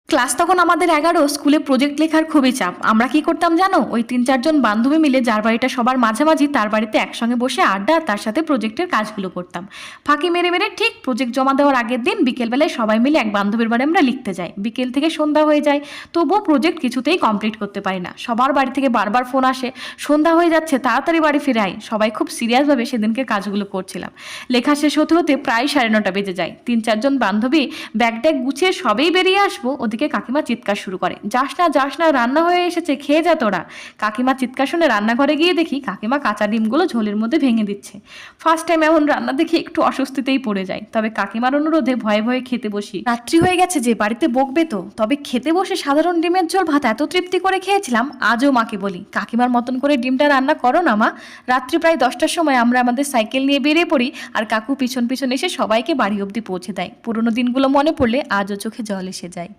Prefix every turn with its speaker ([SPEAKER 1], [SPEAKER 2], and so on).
[SPEAKER 1] Class তখন আমাদের 11, স্কুলে প্রজেক্ট লেখার খুবই চাপ। আমরা কি করতাম জানো? ওই 3-4 জন বান্ধবী মিলে যার বাড়িটা সবার মাঝামাঝি তার বাড়িতে একসঙ্গে বসে আড্ডা, তার সাথে প্রজেক্টের কাজগুলো করতাম। ফাঁকি মেরে মেরে ঠিক প্রজেক্ট জমা দেওয়ার আগের দিন বিকেলবেলায় সবাই মিলে এক বান্ধবীর বাড়ি আমরা লিখতে যাই। বিকেল থেকে সন্ধ্যা হয়ে যায়, তবুও প্রজেক্ট কিছুতেই কমপ্লিট করতে পারি না। সবার বাড়ি থেকে বারবার ফোন আসে, সন্ধ্যা হয়ে যাচ্ছে, তাড়াতাড়ি বাড়ি ফিরে আই। সবাই খুব সিরিয়াসভাবে সেদিনকে কাজগুলো করছিলাম। লেখা শেষ হতে হতে প্রায় 9:30 বেজে যায়। 3-4 জন বান্ধবী ব্যাগ ট্যাগ গুছিয়ে সবেই বেরিয়ে আসবো, ওদিকে কাকিমা চিৎকার শুরু করে, যাস না যাস না, রান্না হয়ে এসেছে, খেয়ে যা তোরা। কাকিমা চিৎকার শুনে রান্নাঘরে গিয়ে দেখি কাকিমা কাঁচা ডিমগুলো ঝোলের মধ্যে ভেঙে দিচ্ছে। ফার্স্ট টাইম এমন রান্না দেখে একটু অস্বস্তিতেই পড়ে যায়, তবে কাকিমার অনুরোধে ভয়ে ভয়ে খেতে বসি। রাত্রি হয়ে গেছে যে, বাড়িতে বকবে তো, তবে খেতে বসে সাধারণ ডিমের ঝোল ভাত এত তৃপ্তি করে খেয়েছিলাম, আজও মাকে বলি কাকিমার মতন করে ডিমটা রান্না করো না মা। রাত্রি প্রায় 10টার সময় আমরা আমাদের সাইকেল নিয়ে বেরিয়ে পড়ি, আর কাকু পিছন পিছন এসে সবাইকে বাড়ি অবধি পৌঁছে দেয়। পুরোনো দিনগুলো মনে পড়লে আজও চোখে জল এসে যায়।